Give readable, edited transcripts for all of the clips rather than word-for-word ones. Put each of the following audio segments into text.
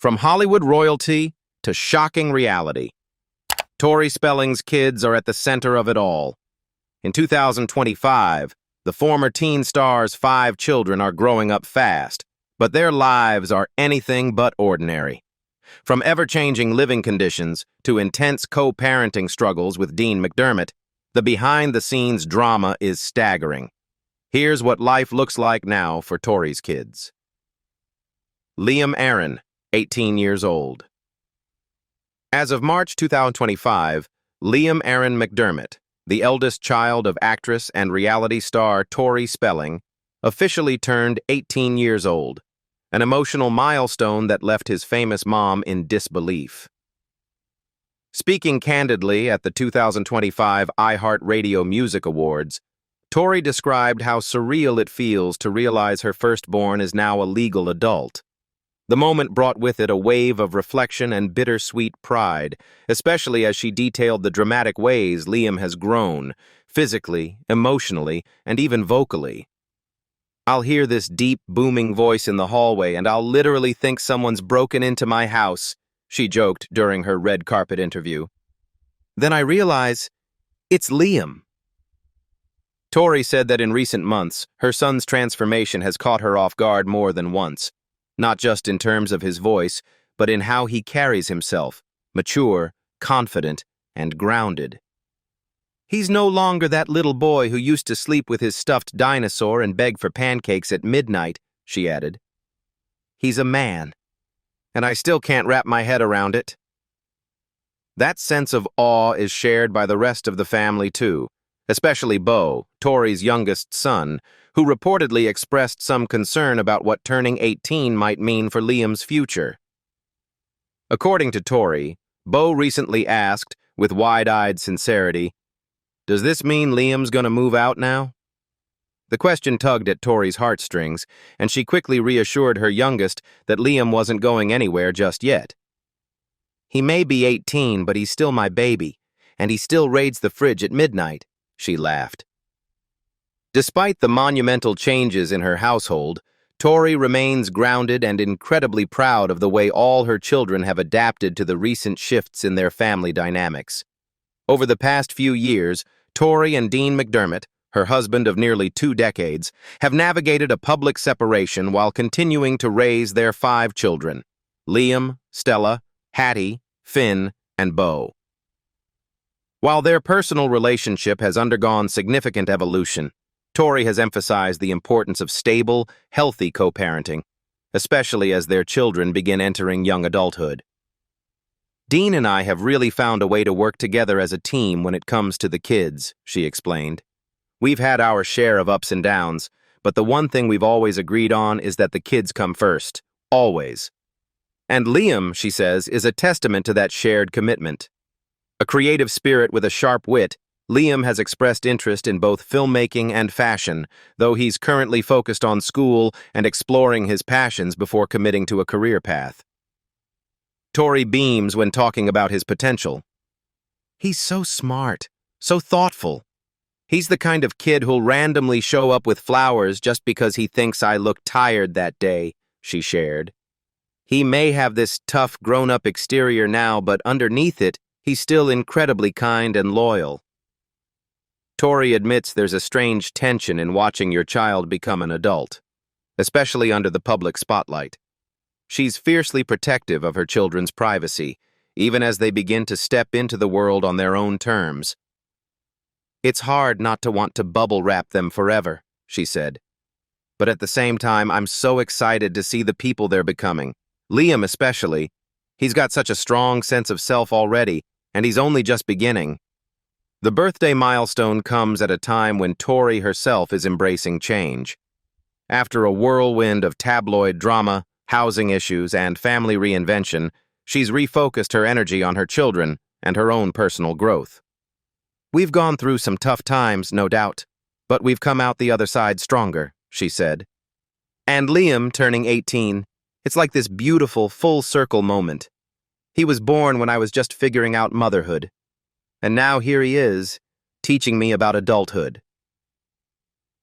From Hollywood royalty to shocking reality, Tori Spelling's kids are at the center of it all. In 2025, the former teen star's 5 children are growing up fast, but their lives are anything but ordinary. From ever-changing living conditions to intense co-parenting struggles with Dean McDermott, the behind-the-scenes drama is staggering. Here's what life looks like now for Tori's kids. Liam Aaron, 18 years old. As of March 2025, Liam Aaron McDermott, the eldest child of actress and reality star Tori Spelling, officially turned 18 years old, an emotional milestone that left his famous mom in disbelief. Speaking candidly at the 2025 iHeartRadio Music Awards, Tori described how surreal it feels to realize her firstborn is now a legal adult. The moment brought with it a wave of reflection and bittersweet pride, especially as she detailed the dramatic ways Liam has grown, physically, emotionally, and even vocally. "I'll hear this deep, booming voice in the hallway, and I'll literally think someone's broken into my house," she joked during her red carpet interview. "Then I realize it's Liam." Tori said that in recent months, her son's transformation has caught her off guard more than once. Not just in terms of his voice, but in how he carries himself, mature, confident, and grounded. "He's no longer that little boy who used to sleep with his stuffed dinosaur and beg for pancakes at midnight," she added. "He's a man, and I still can't wrap my head around it." That sense of awe is shared by the rest of the family too, especially Bo, Tori's youngest son, who reportedly expressed some concern about what turning 18 might mean for Liam's future. According to Tori, Bo recently asked, with wide-eyed sincerity, "Does this mean Liam's gonna move out now?" The question tugged at Tori's heartstrings, and she quickly reassured her youngest that Liam wasn't going anywhere just yet. "He may be 18, but he's still my baby, and he still raids the fridge at midnight," she laughed. Despite the monumental changes in her household, Tori remains grounded and incredibly proud of the way all her children have adapted to the recent shifts in their family dynamics. Over the past few years, Tori and Dean McDermott, her husband of nearly 2 decades, have navigated a public separation while continuing to raise their 5 children: Liam, Stella, Hattie, Finn, and Bo. While their personal relationship has undergone significant evolution, Tori has emphasized the importance of stable, healthy co-parenting, especially as their children begin entering young adulthood. "Dean and I have really found a way to work together as a team when it comes to the kids," she explained. "We've had our share of ups and downs, but the one thing we've always agreed on is that the kids come first, always. And Liam," she says, "is a testament to that shared commitment. A creative spirit with a sharp wit, Liam has expressed interest in both filmmaking and fashion, though he's currently focused on school and exploring his passions before committing to a career path." Tori beams when talking about his potential. "He's so smart, so thoughtful. He's the kind of kid who'll randomly show up with flowers just because he thinks I look tired that day," she shared. "He may have this tough, grown-up exterior now, but underneath it, he's still incredibly kind and loyal." Tori admits there's a strange tension in watching your child become an adult, especially under the public spotlight. She's fiercely protective of her children's privacy, even as they begin to step into the world on their own terms. "It's hard not to want to bubble wrap them forever," she said. "But at the same time, I'm so excited to see the people they're becoming. Liam especially. He's got such a strong sense of self already, and he's only just beginning." The birthday milestone comes at a time when Tori herself is embracing change. After a whirlwind of tabloid drama, housing issues, and family reinvention, she's refocused her energy on her children and her own personal growth. "We've gone through some tough times, no doubt, but we've come out the other side stronger," she said. "And Liam turning 18, it's like this beautiful, full-circle moment. He was born when I was just figuring out motherhood. And now here he is, teaching me about adulthood."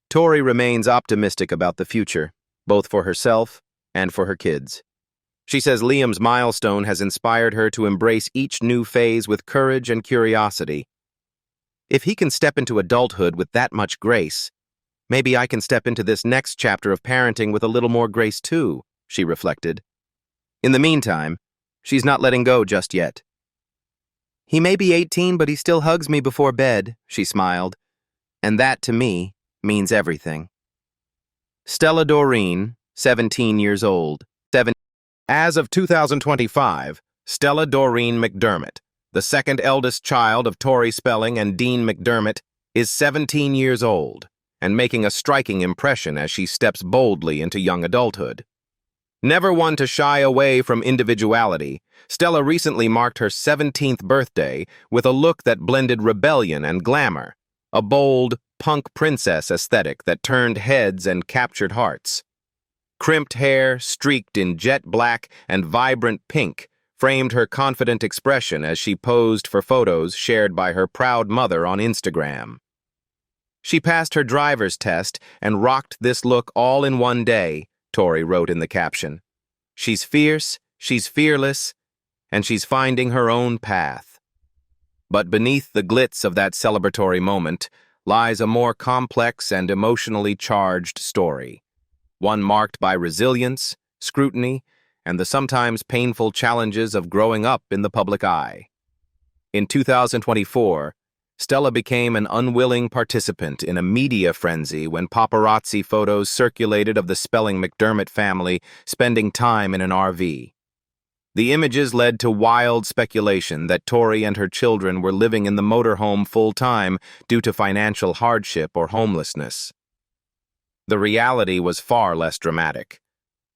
Tori remains optimistic about the future, both for herself and for her kids. She says Liam's milestone has inspired her to embrace each new phase with courage and curiosity. If he can step into adulthood with that much grace, maybe I can step into this next chapter of parenting with a little more grace too, she reflected. In the meantime, she's not letting go just yet. He may be 18, but he still hugs me before bed, she smiled. And that, to me, means everything. Stella Doreen, 17 years old. As of 2025, Stella Doreen McDermott, the second eldest child of Tori Spelling and Dean McDermott, is 17 years old and making a striking impression as she steps boldly into young adulthood. Never one to shy away from individuality, Stella recently marked her 17th birthday with a look that blended rebellion and glamour, a bold, punk princess aesthetic that turned heads and captured hearts. Crimped hair, streaked in jet black and vibrant pink, framed her confident expression as she posed for photos shared by her proud mother on Instagram. She passed her driver's test and rocked this look all in one day, Tori wrote in the caption. She's fierce, she's fearless, and she's finding her own path. But beneath the glitz of that celebratory moment lies a more complex and emotionally charged story, one marked by resilience, scrutiny, and the sometimes painful challenges of growing up in the public eye. In 2024, Stella became an unwilling participant in a media frenzy when paparazzi photos circulated of the Spelling McDermott family spending time in an RV. The images led to wild speculation that Tori and her children were living in the motorhome full-time due to financial hardship or homelessness. The reality was far less dramatic,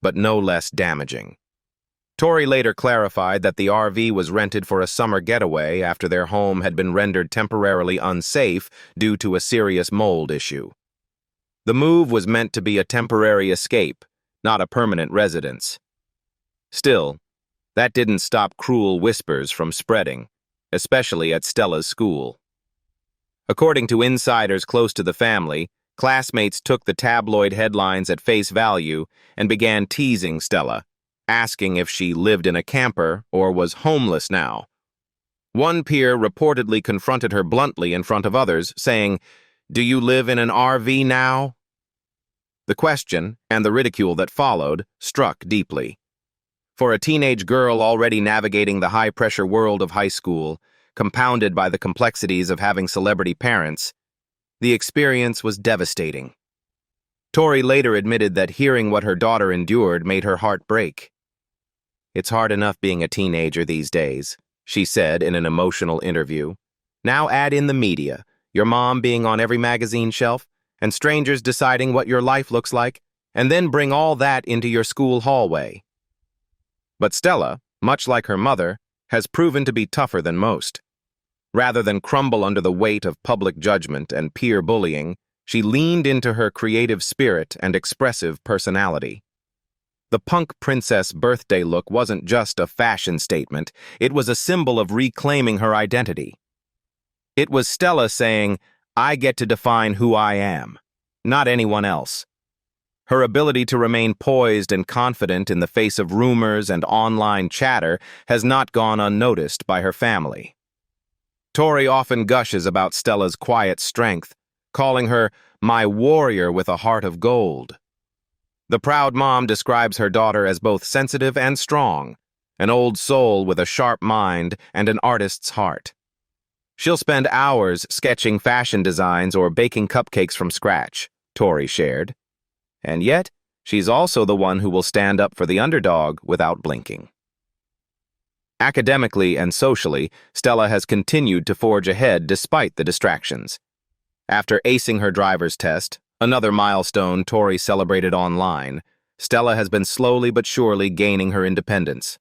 but no less damaging. Tori later clarified that the RV was rented for a summer getaway after their home had been rendered temporarily unsafe due to a serious mold issue. The move was meant to be a temporary escape, not a permanent residence. Still, that didn't stop cruel whispers from spreading, especially at Stella's school. According to insiders close to the family, classmates took the tabloid headlines at face value and began teasing Stella, asking if she lived in a camper or was homeless now. One peer reportedly confronted her bluntly in front of others, saying, "Do you live in an RV now?" The question, and the ridicule that followed, struck deeply. For a teenage girl already navigating the high-pressure world of high school, compounded by the complexities of having celebrity parents, the experience was devastating. Tori later admitted that hearing what her daughter endured made her heart break. "It's hard enough being a teenager these days," she said in an emotional interview. "Now add in the media, your mom being on every magazine shelf, and strangers deciding what your life looks like, and then bring all that into your school hallway." But Stella, much like her mother, has proven to be tougher than most. Rather than crumble under the weight of public judgment and peer bullying, she leaned into her creative spirit and expressive personality. The punk princess birthday look wasn't just a fashion statement, it was a symbol of reclaiming her identity. It was Stella saying, "I get to define who I am, not anyone else." Her ability to remain poised and confident in the face of rumors and online chatter has not gone unnoticed by her family. Tori often gushes about Stella's quiet strength, calling her "my warrior with a heart of gold." The proud mom describes her daughter as both sensitive and strong, an old soul with a sharp mind and an artist's heart. She'll spend hours sketching fashion designs or baking cupcakes from scratch, Tori shared. And yet, she's also the one who will stand up for the underdog without blinking. Academically and socially, Stella has continued to forge ahead despite the distractions. After acing her driver's test, another milestone Tori celebrated online, Stella has been slowly but surely gaining her independence.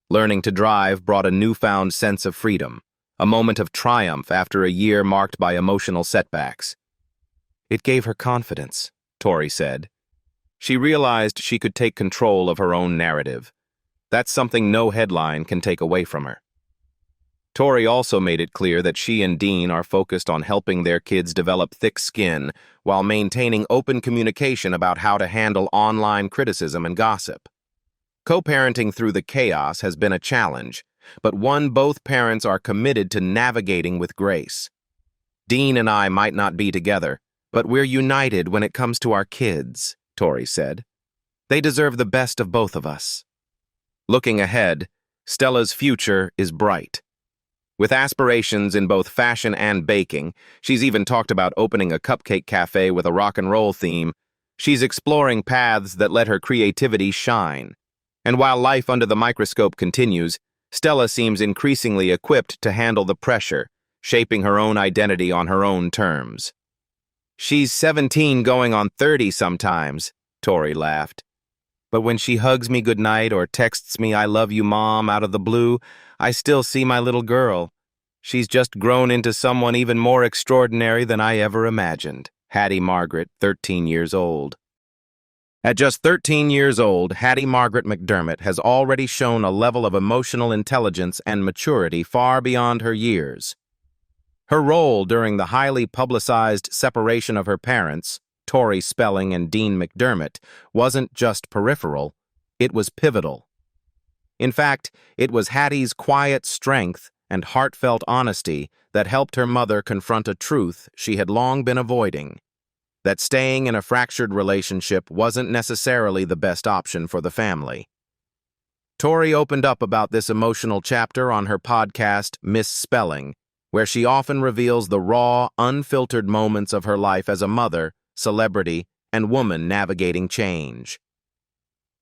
Learning to drive brought a newfound sense of freedom, a moment of triumph after a year marked by emotional setbacks. "It gave her confidence," Tori said. She realized she could take control of her own narrative. That's something no headline can take away from her. Tori also made it clear that she and Dean are focused on helping their kids develop thick skin while maintaining open communication about how to handle online criticism and gossip. Co-parenting through the chaos has been a challenge, but one both parents are committed to navigating with grace. Dean and I might not be together, but we're united when it comes to our kids, Tori said. They deserve the best of both of us. Looking ahead, Stella's future is bright. With aspirations in both fashion and baking, she's even talked about opening a cupcake cafe with a rock and roll theme. She's exploring paths that let her creativity shine. And while life under the microscope continues, Stella seems increasingly equipped to handle the pressure, shaping her own identity on her own terms. She's 17 going on 30 sometimes, Tori laughed. But when she hugs me goodnight or texts me "I love you, Mom" out of the blue, I still see my little girl. She's just grown into someone even more extraordinary than I ever imagined. Hattie Margaret, 13 years old. At just 13 years old, Hattie Margaret McDermott has already shown a level of emotional intelligence and maturity far beyond her years. Her role during the highly publicized separation of her parents, Tori Spelling and Dean McDermott, wasn't just peripheral, it was pivotal. In fact, it was Hattie's quiet strength and heartfelt honesty that helped her mother confront a truth she had long been avoiding: that staying in a fractured relationship wasn't necessarily the best option for the family. Tori opened up about this emotional chapter on her podcast, Miss Spelling, where she often reveals the raw, unfiltered moments of her life as a mother, celebrity, and woman navigating change.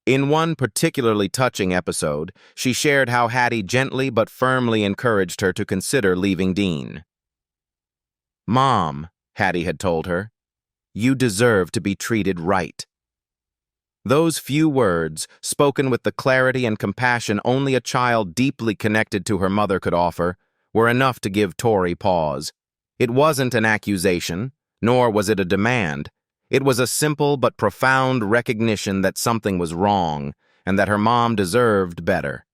In one particularly touching episode, she shared how Hattie gently but firmly encouraged her to consider leaving Dean. "Mom," Hattie had told her, "you deserve to be treated right." Those few words, spoken with the clarity and compassion only a child deeply connected to her mother could offer, were enough to give Tori pause. It wasn't an accusation, nor was it a demand. It was a simple but profound recognition that something was wrong, and that her mom deserved better.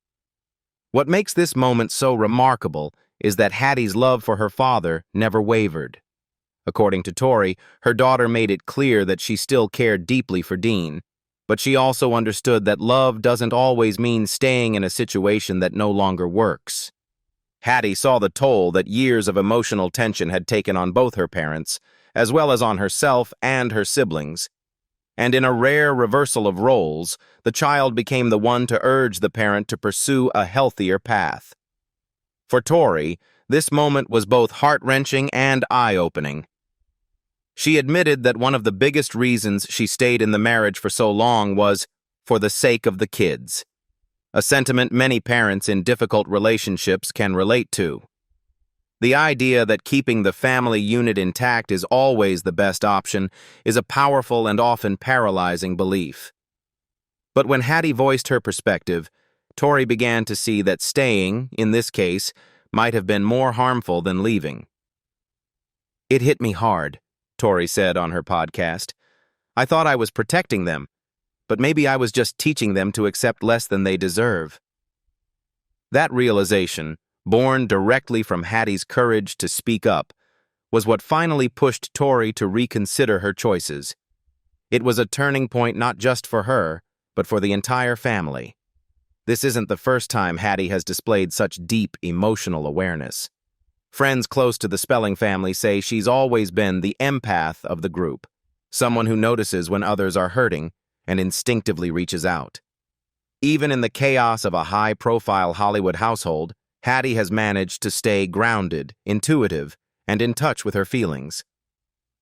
What makes this moment so remarkable is that Hattie's love for her father never wavered. According to Tori, her daughter made it clear that she still cared deeply for Dean, but she also understood that love doesn't always mean staying in a situation that no longer works. Hattie saw the toll that years of emotional tension had taken on both her parents, as well as on herself and her siblings. And in a rare reversal of roles, the child became the one to urge the parent to pursue a healthier path. For Tori, this moment was both heart-wrenching and eye-opening. She admitted that one of the biggest reasons she stayed in the marriage for so long was for the sake of the kids, a sentiment many parents in difficult relationships can relate to. The idea that keeping the family unit intact is always the best option is a powerful and often paralyzing belief. But when Hattie voiced her perspective, Tori began to see that staying, in this case, might have been more harmful than leaving. "It hit me hard," Tori said on her podcast. "I thought I was protecting them, but maybe I was just teaching them to accept less than they deserve." That realization, born directly from Hattie's courage to speak up, was what finally pushed Tori to reconsider her choices. It was a turning point not just for her, but for the entire family. This isn't the first time Hattie has displayed such deep emotional awareness. Friends close to the Spelling family say she's always been the empath of the group, someone who notices when others are hurting and instinctively reaches out. Even in the chaos of a high-profile Hollywood household, Hattie has managed to stay grounded, intuitive, and in touch with her feelings.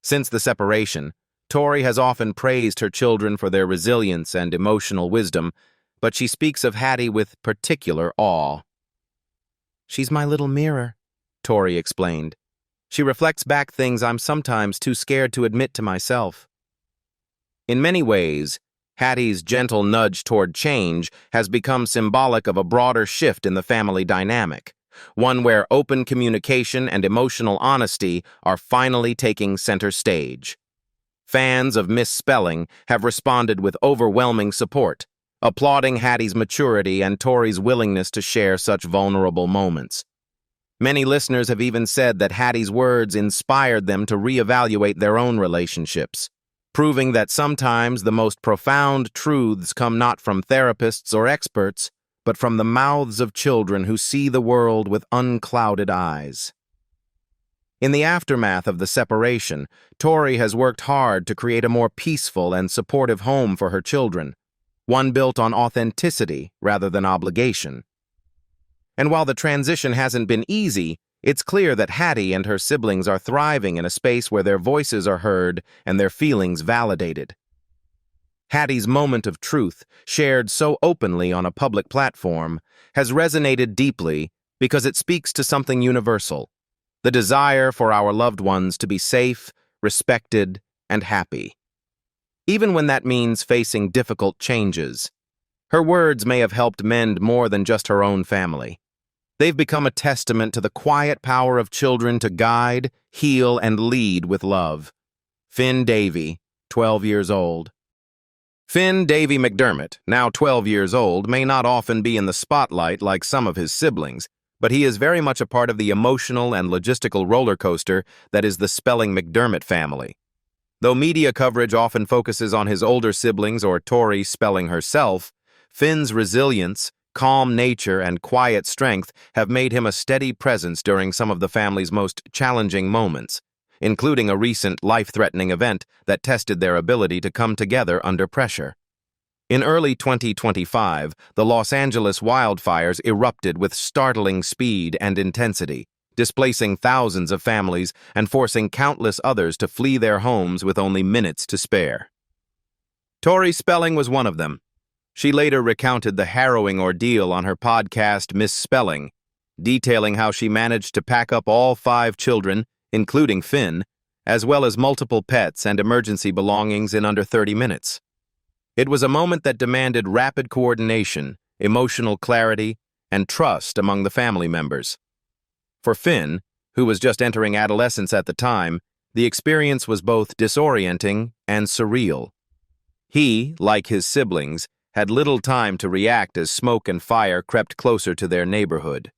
Since the separation, Tori has often praised her children for their resilience and emotional wisdom, but she speaks of Hattie with particular awe. "She's my little mirror," Tori explained. "She reflects back things I'm sometimes too scared to admit to myself." In many ways, Hattie's gentle nudge toward change has become symbolic of a broader shift in the family dynamic, one where open communication and emotional honesty are finally taking center stage. Fans of Miss Spelling have responded with overwhelming support, applauding Hattie's maturity and Tori's willingness to share such vulnerable moments. Many listeners have even said that Hattie's words inspired them to reevaluate their own relationships. proving that sometimes the most profound truths come not from therapists or experts, but from the mouths of children who see the world with unclouded eyes. In the aftermath of the separation, Tori has worked hard to create a more peaceful and supportive home for her children, one built on authenticity rather than obligation. And while the transition hasn't been easy, it's clear that Hattie and her siblings are thriving in a space where their voices are heard and their feelings validated. Hattie's moment of truth, shared so openly on a public platform, has resonated deeply because it speaks to something universal: the desire for our loved ones to be safe, respected, and happy. Even when that means facing difficult changes, her words may have helped mend more than just her own family. They've become a testament to the quiet power of children to guide, heal, and lead with love. Finn Davey, 12 years old. Finn Davey McDermott, now 12 years old, may not often be in the spotlight like some of his siblings, but he is very much a part of the emotional and logistical roller coaster that is the Spelling McDermott family. Though media coverage often focuses on his older siblings or Tori Spelling herself, Finn's resilience, calm nature, and quiet strength have made him a steady presence during some of the family's most challenging moments, including a recent life-threatening event that tested their ability to come together under pressure. In early 2025, the Los Angeles wildfires erupted with startling speed and intensity, displacing thousands of families and forcing countless others to flee their homes with only minutes to spare. Tori Spelling was one of them. She later recounted the harrowing ordeal on her podcast Misspelling, detailing how she managed to pack up all 5 children, including Finn, as well as multiple pets and emergency belongings in under 30 minutes. It was a moment that demanded rapid coordination, emotional clarity, and trust among the family members. For Finn, who was just entering adolescence at the time, the experience was both disorienting and surreal. He, like his siblings, had little time to react as smoke and fire crept closer to their neighborhood.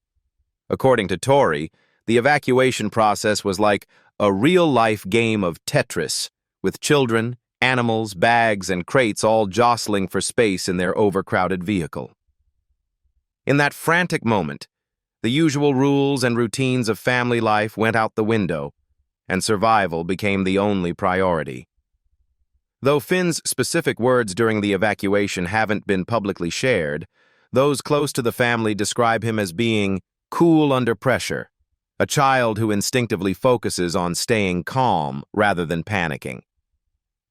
According to Tori, the evacuation process was like a real-life game of Tetris, with children, animals, bags, and crates all jostling for space in their overcrowded vehicle. In that frantic moment, the usual rules and routines of family life went out the window, and survival became the only priority. Though Finn's specific words during the evacuation haven't been publicly shared, those close to the family describe him as being cool under pressure, a child who instinctively focuses on staying calm rather than panicking.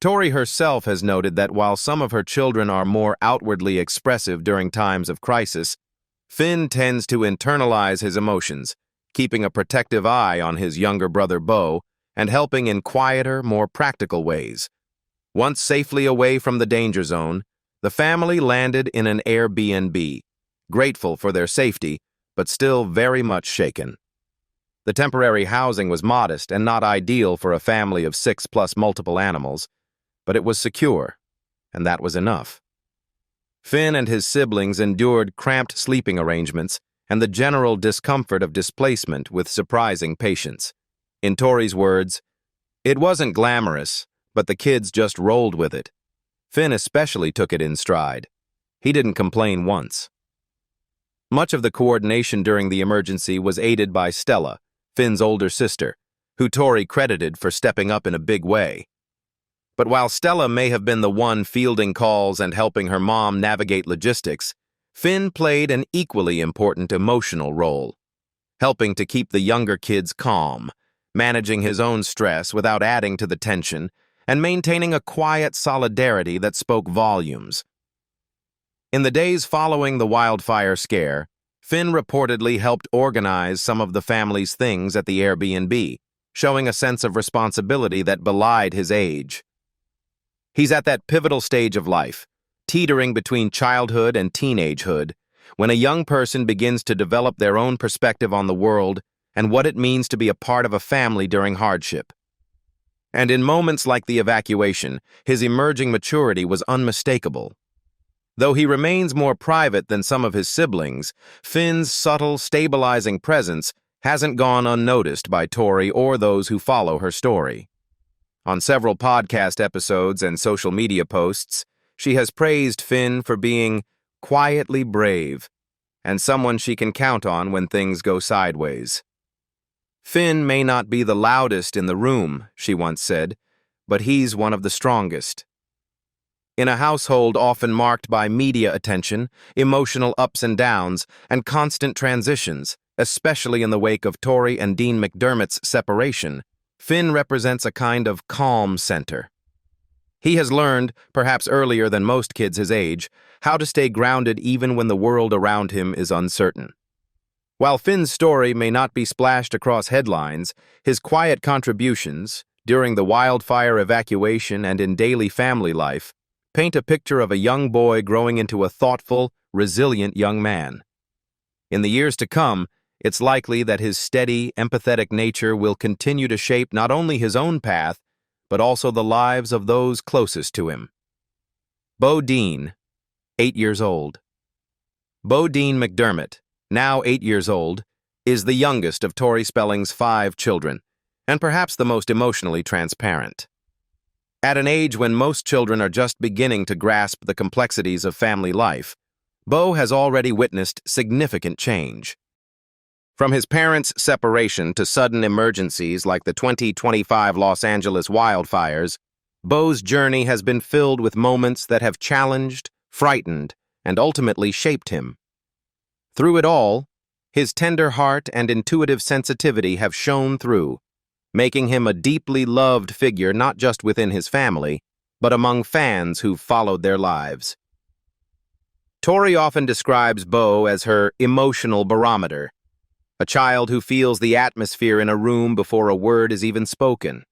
Tori herself has noted that while some of her children are more outwardly expressive during times of crisis, Finn tends to internalize his emotions, keeping a protective eye on his younger brother Bo and helping in quieter, more practical ways. Once safely away from the danger zone, the family landed in an Airbnb, grateful for their safety, but still very much shaken. The temporary housing was modest and not ideal for a family of 6 plus multiple animals, but it was secure, and that was enough. Finn and his siblings endured cramped sleeping arrangements and the general discomfort of displacement with surprising patience. In Tori's words, "It wasn't glamorous, but the kids just rolled with it. Finn especially took it in stride. He didn't complain once." Much of the coordination during the emergency was aided by Stella, Finn's older sister, who Tori credited for stepping up in a big way. But while Stella may have been the one fielding calls and helping her mom navigate logistics, Finn played an equally important emotional role, helping to keep the younger kids calm, managing his own stress without adding to the tension, and maintaining a quiet solidarity that spoke volumes. In the days following the wildfire scare, Finn reportedly helped organize some of the family's things at the Airbnb, showing a sense of responsibility that belied his age. He's at that pivotal stage of life, teetering between childhood and teenagehood, when a young person begins to develop their own perspective on the world and what it means to be a part of a family during hardship. And in moments like the evacuation, his emerging maturity was unmistakable. Though he remains more private than some of his siblings, Finn's subtle, stabilizing presence hasn't gone unnoticed by Tori or those who follow her story. On several podcast episodes and social media posts, she has praised Finn for being quietly brave and someone she can count on when things go sideways. Finn may not be the loudest in the room, she once said, but he's one of the strongest. In a household often marked by media attention, emotional ups and downs, and constant transitions, especially in the wake of Tori and Dean McDermott's separation, Finn represents a kind of calm center. He has learned, perhaps earlier than most kids his age, how to stay grounded even when the world around him is uncertain. While Finn's story may not be splashed across headlines, his quiet contributions, during the wildfire evacuation and in daily family life, paint a picture of a young boy growing into a thoughtful, resilient young man. In the years to come, it's likely that his steady, empathetic nature will continue to shape not only his own path, but also the lives of those closest to him. Bodin, 8 years old. Bodin McDermott, now 8 years old, is the youngest of Tori Spelling's 5 children, and perhaps the most emotionally transparent. At an age when most children are just beginning to grasp the complexities of family life, Bo has already witnessed significant change. From his parents' separation to sudden emergencies like the 2025 Los Angeles wildfires, Bo's journey has been filled with moments that have challenged, frightened, and ultimately shaped him. Through it all, his tender heart and intuitive sensitivity have shone through, making him a deeply loved figure not just within his family, but among fans who've followed their lives. Tori often describes Bo as her emotional barometer, a child who feels the atmosphere in a room before a word is even spoken.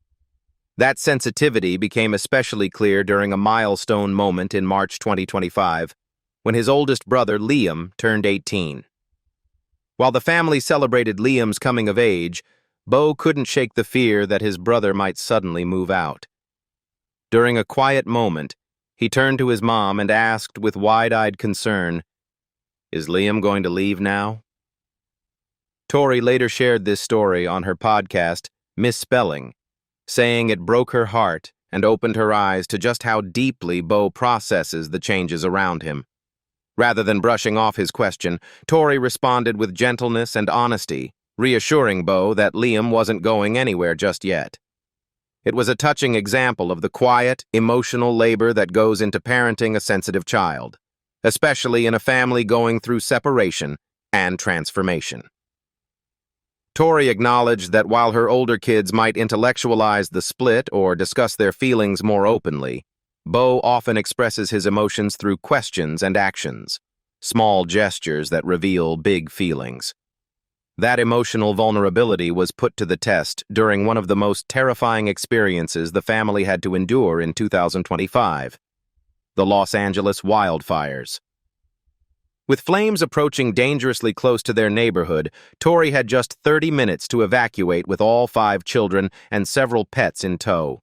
That sensitivity became especially clear during a milestone moment in March 2025, when his oldest brother, Liam, turned 18. While the family celebrated Liam's coming of age, Bo couldn't shake the fear that his brother might suddenly move out. During a quiet moment, he turned to his mom and asked with wide-eyed concern, "Is Liam going to leave now?" Tori later shared this story on her podcast, Misspelling, saying it broke her heart and opened her eyes to just how deeply Bo processes the changes around him. Rather than brushing off his question, Tori responded with gentleness and honesty, reassuring Bo that Liam wasn't going anywhere just yet. It was a touching example of the quiet, emotional labor that goes into parenting a sensitive child, especially in a family going through separation and transformation. Tori acknowledged that while her older kids might intellectualize the split or discuss their feelings more openly, Bo often expresses his emotions through questions and actions, small gestures that reveal big feelings. That emotional vulnerability was put to the test during one of the most terrifying experiences the family had to endure in 2025, the Los Angeles wildfires. With flames approaching dangerously close to their neighborhood, Tori had just 30 minutes to evacuate with all 5 children and several pets in tow.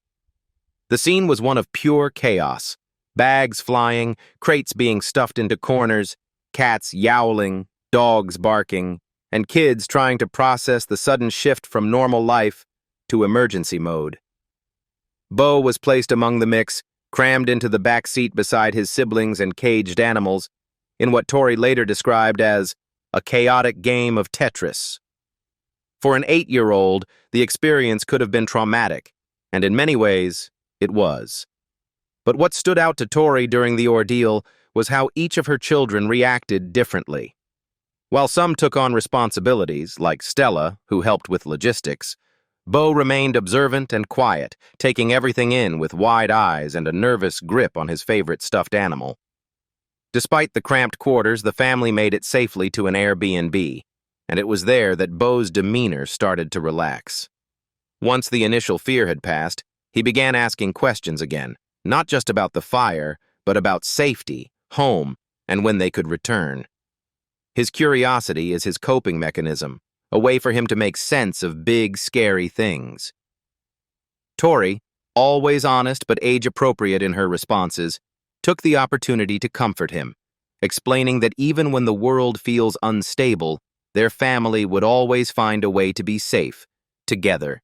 The scene was one of pure chaos, bags flying, crates being stuffed into corners, cats yowling, dogs barking, and kids trying to process the sudden shift from normal life to emergency mode. Bo was placed among the mix, crammed into the back seat beside his siblings and caged animals, in what Tori later described as a chaotic game of Tetris. For an 8-year-old, the experience could have been traumatic, and in many ways, it was. But what stood out to Tori during the ordeal was how each of her children reacted differently. While some took on responsibilities, like Stella, who helped with logistics, Bo remained observant and quiet, taking everything in with wide eyes and a nervous grip on his favorite stuffed animal. Despite the cramped quarters, the family made it safely to an Airbnb, and it was there that Bo's demeanor started to relax. Once the initial fear had passed, he began asking questions again, not just about the fire, but about safety, home, and when they could return. His curiosity is his coping mechanism, a way for him to make sense of big, scary things. Tori, always honest but age-appropriate in her responses, took the opportunity to comfort him, explaining that even when the world feels unstable, their family would always find a way to be safe, together.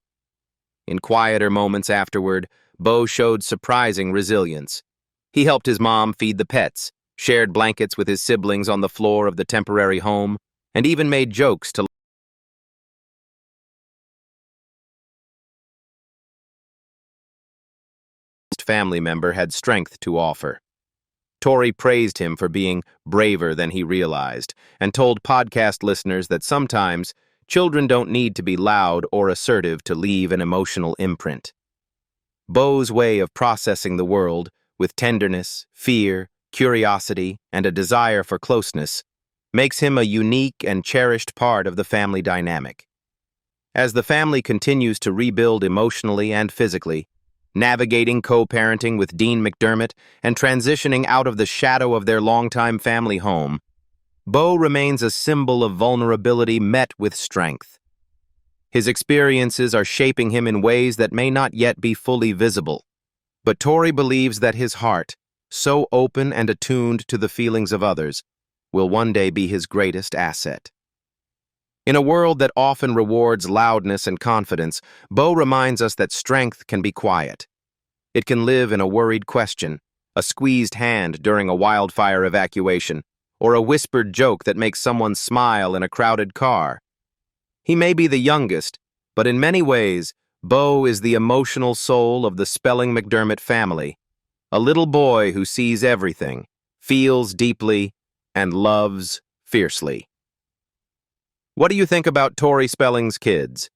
In quieter moments afterward, Bo showed surprising resilience. He helped his mom feed the pets, shared blankets with his siblings on the floor of the temporary home, and even made jokes to family member had strength to offer. Tori praised him for being braver than he realized and told podcast listeners that sometimes children don't need to be loud or assertive to leave an emotional imprint. Bo's way of processing the world, with tenderness, fear, curiosity, and a desire for closeness, makes him a unique and cherished part of the family dynamic. As the family continues to rebuild emotionally and physically, navigating co-parenting with Dean McDermott and transitioning out of the shadow of their longtime family home, Bo remains a symbol of vulnerability met with strength. His experiences are shaping him in ways that may not yet be fully visible, but Tori believes that his heart, so open and attuned to the feelings of others, will one day be his greatest asset. In a world that often rewards loudness and confidence, Bo reminds us that strength can be quiet. It can live in a worried question, a squeezed hand during a wildfire evacuation, or a whispered joke that makes someone smile in a crowded car. He may be the youngest, but in many ways, Bo is the emotional soul of the Spelling McDermott family, a little boy who sees everything, feels deeply, and loves fiercely. What do you think about Tori Spelling's kids?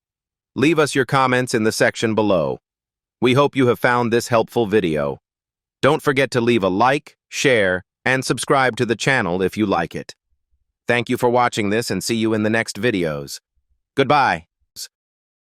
Leave us your comments in the section below. We hope you have found this helpful video. Don't forget to leave a like, share, and subscribe to the channel if you like it. Thank you for watching this and see you in the next videos. Goodbye.